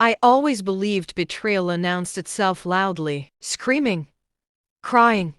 I always believed betrayal announced itself loudly, screaming, crying,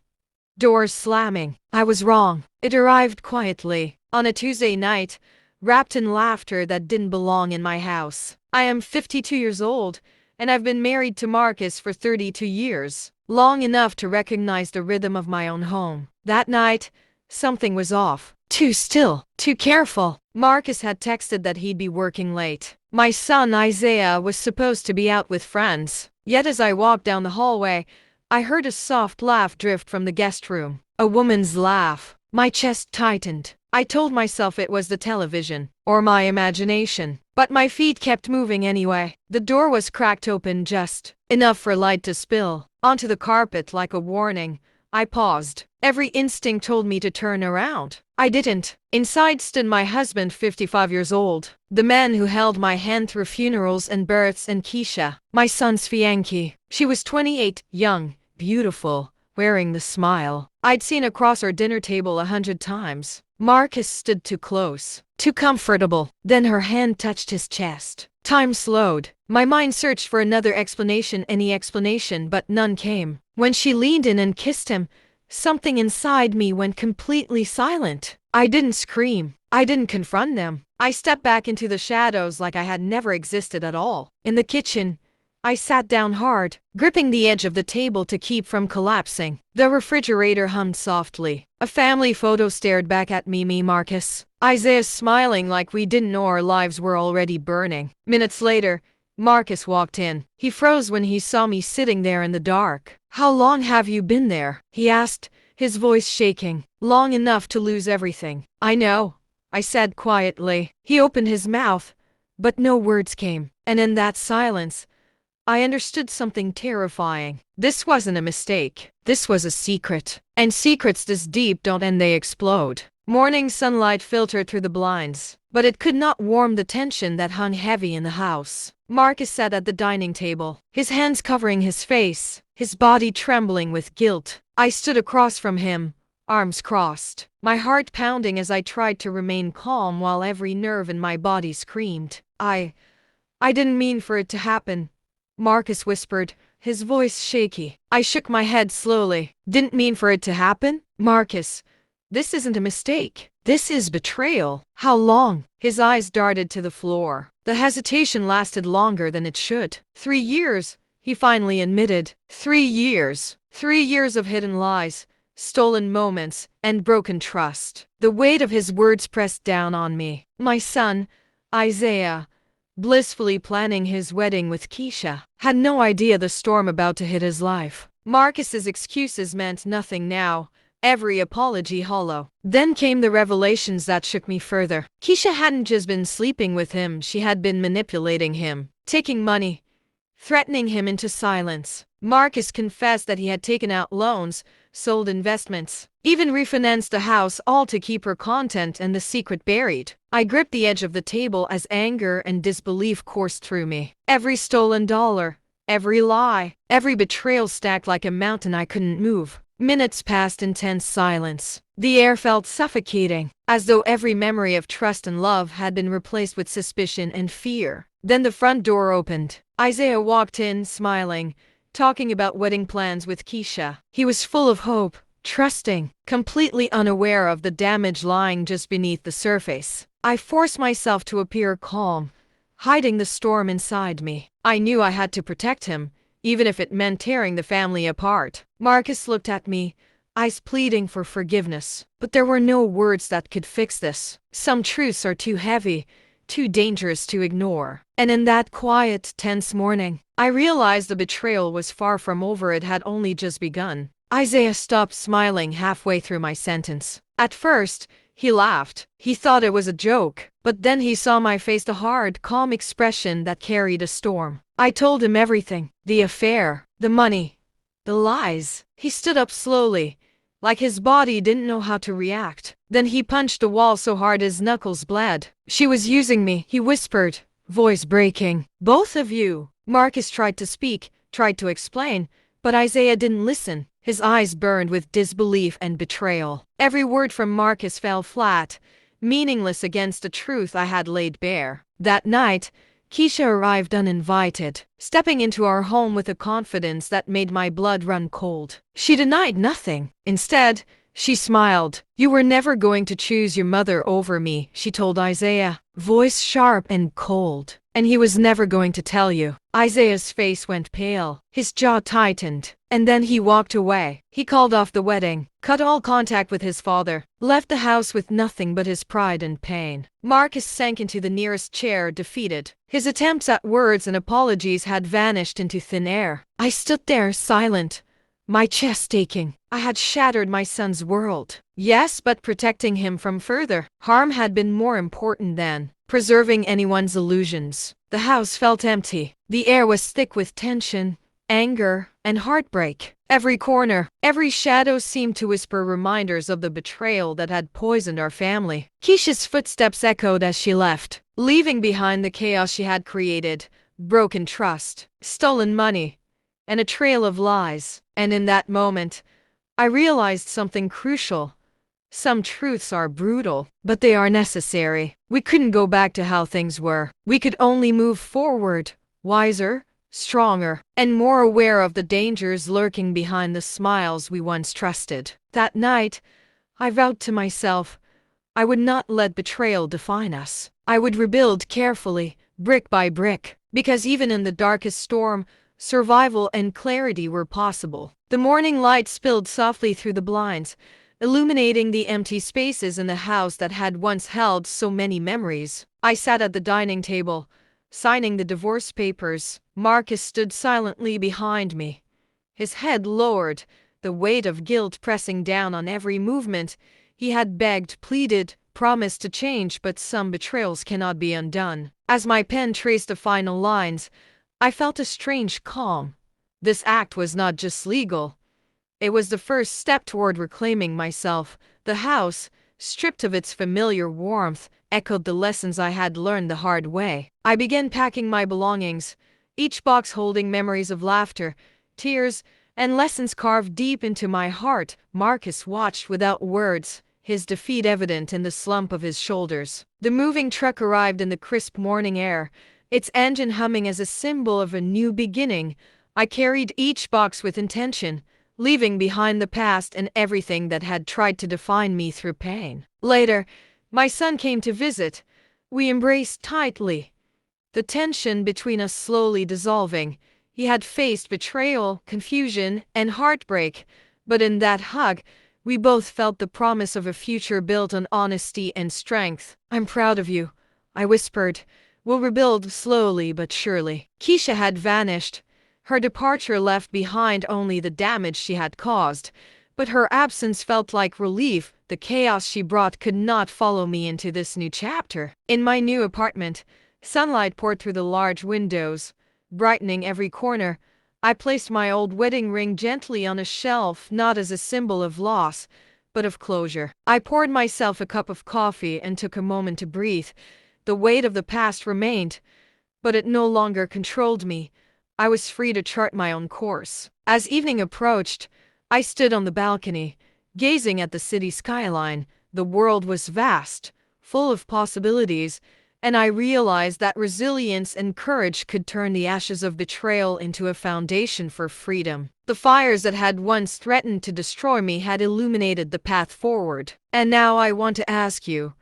doors slamming. I was wrong. It arrived quietly, on a Tuesday night, wrapped in laughter that didn't belong in my house. I am 52 years old, and I've been married to Marcus for 32 years, long enough to recognize the rhythm of my own home. That night, something was off. Too still, too careful. Marcus had texted that he'd be working late. My son Isaiah was supposed to be out with friends. Yet as I walked down the hallway, I heard a soft laugh drift from the guest room. A woman's laugh. My chest tightened. I told myself it was the television, or my imagination. But my feet kept moving anyway. The door was cracked open just enough for light to spill onto the carpet like a warning. I paused. Every instinct told me to turn around. I didn't. Inside stood my husband, 55 years old, the man who held my hand through funerals and births, and Keisha, my son's fiancée. She was 28, young, beautiful, wearing the smile I'd seen across our dinner table 100 times. Marcus stood too close, too comfortable. Then her hand touched his chest. Time slowed. My mind searched for another explanation, any explanation, but none came. When she leaned in and kissed him, something inside me went completely silent. I didn't scream. I didn't confront them. I stepped back into the shadows like I had never existed at all. In the kitchen, I sat down hard, gripping the edge of the table to keep from collapsing. The refrigerator hummed softly. A family photo stared back at me, Marcus. Isaiah smiling like we didn't know our lives were already burning. Minutes later, Marcus walked in. He froze when he saw me sitting there in the dark. "How long have you been there?" he asked, his voice shaking. "Long enough to lose everything." "I know," I said quietly. He opened his mouth, but no words came. And in that silence, I understood something terrifying. This wasn't a mistake. This was a secret. And secrets this deep don't end, they explode. Morning sunlight filtered through the blinds, but it could not warm the tension that hung heavy in the house. Marcus sat at the dining table, his hands covering his face, his body trembling with guilt. I stood across from him, arms crossed, my heart pounding as I tried to remain calm while every nerve in my body screamed. I didn't mean for it to happen," Marcus whispered, his voice shaky. I shook my head slowly. "Didn't mean for it to happen? Marcus, this isn't a mistake. This is betrayal." "How long?" His eyes darted to the floor. The hesitation lasted longer than it should. 3 years, he finally admitted. 3 years. 3 years of hidden lies, stolen moments, and broken trust. The weight of his words pressed down on me. My son, Isaiah, blissfully planning his wedding with Keisha, had no idea the storm about to hit his life. Marcus's excuses meant nothing now, every apology hollow. Then came the revelations that shook me further. Keisha hadn't just been sleeping with him, she had been manipulating him, taking money, threatening him into silence. Marcus confessed that he had taken out loans, sold investments, even refinanced the house, all to keep her content and the secret buried. I gripped the edge of the table as anger and disbelief coursed through me. Every stolen dollar, every lie, every betrayal stacked like a mountain I couldn't move. Minutes passed in tense silence. The air felt suffocating, as though every memory of trust and love had been replaced with suspicion and fear. Then the front door opened. Isaiah walked in, smiling, talking about wedding plans with Keisha. He was full of hope, trusting, completely unaware of the damage lying just beneath the surface. I forced myself to appear calm, hiding the storm inside me. I knew I had to protect him, even if it meant tearing the family apart. Marcus looked at me, eyes pleading for forgiveness. But there were no words that could fix this. Some truths are too heavy, too dangerous to ignore. And in that quiet, tense morning, I realized the betrayal was far from over, it had only just begun. Isaiah stopped smiling halfway through my sentence. At first, he laughed. He thought it was a joke. But then he saw my face, the hard, calm expression that carried a storm. I told him everything. The affair, the money, the lies. He stood up slowly, like his body didn't know how to react. Then he punched the wall so hard his knuckles bled. "She was using me," he whispered, voice breaking. "Both of you." Marcus tried to speak, tried to explain, but Isaiah didn't listen. His eyes burned with disbelief and betrayal. Every word from Marcus fell flat, meaningless against the truth I had laid bare. That night, Keisha arrived uninvited, stepping into our home with a confidence that made my blood run cold. She denied nothing. Instead, she smiled. "You were never going to choose your mother over me," she told Isaiah, voice sharp and cold. "And he was never going to tell you." Isaiah's face went pale, his jaw tightened, and then he walked away. He called off the wedding, cut all contact with his father, left the house with nothing but his pride and pain. Marcus sank into the nearest chair, defeated. His attempts at words and apologies had vanished into thin air. I stood there, silent, my chest aching. I had shattered my son's world. Yes, but protecting him from further harm had been more important than preserving anyone's illusions. The house felt empty. The air was thick with tension, anger, and heartbreak. Every corner, every shadow seemed to whisper reminders of the betrayal that had poisoned our family. Keisha's footsteps echoed as she left, leaving behind the chaos she had created, broken trust, stolen money, and a trail of lies. And in that moment, I realized something crucial. Some truths are brutal, but they are necessary. We couldn't go back to how things were. We could only move forward, wiser, stronger, and more aware of the dangers lurking behind the smiles we once trusted. That night, I vowed to myself, I would not let betrayal define us. I would rebuild carefully, brick by brick, because even in the darkest storm, survival and clarity were possible. The morning light spilled softly through the blinds, illuminating the empty spaces in the house that had once held so many memories. I sat at the dining table, signing the divorce papers. Marcus stood silently behind me, his head lowered, the weight of guilt pressing down on every movement. He had begged, pleaded, promised to change, but some betrayals cannot be undone. As my pen traced the final lines, I felt a strange calm. This act was not just legal. It was the first step toward reclaiming myself. The house, stripped of its familiar warmth, echoed the lessons I had learned the hard way. I began packing my belongings, each box holding memories of laughter, tears, and lessons carved deep into my heart. Marcus watched without words, his defeat evident in the slump of his shoulders. The moving truck arrived in the crisp morning air, its engine humming as a symbol of a new beginning. I carried each box with intention, leaving behind the past and everything that had tried to define me through pain. Later, my son came to visit. We embraced tightly, the tension between us slowly dissolving. He had faced betrayal, confusion, and heartbreak, but in that hug, we both felt the promise of a future built on honesty and strength. "I'm proud of you," I whispered. "We'll rebuild slowly but surely." Keisha had vanished. Her departure left behind only the damage she had caused, but her absence felt like relief. The chaos she brought could not follow me into this new chapter. In my new apartment, sunlight poured through the large windows, brightening every corner. I placed my old wedding ring gently on a shelf, not as a symbol of loss, but of closure. I poured myself a cup of coffee and took a moment to breathe. The weight of the past remained, but it no longer controlled me. I was free to chart my own course. As evening approached, I stood on the balcony, gazing at the city skyline. The world was vast, full of possibilities, and I realized that resilience and courage could turn the ashes of betrayal into a foundation for freedom. The fires that had once threatened to destroy me had illuminated the path forward. And now I want to ask you,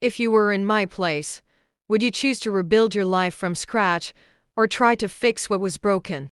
if you were in my place, would you choose to rebuild your life from scratch, or try to fix what was broken?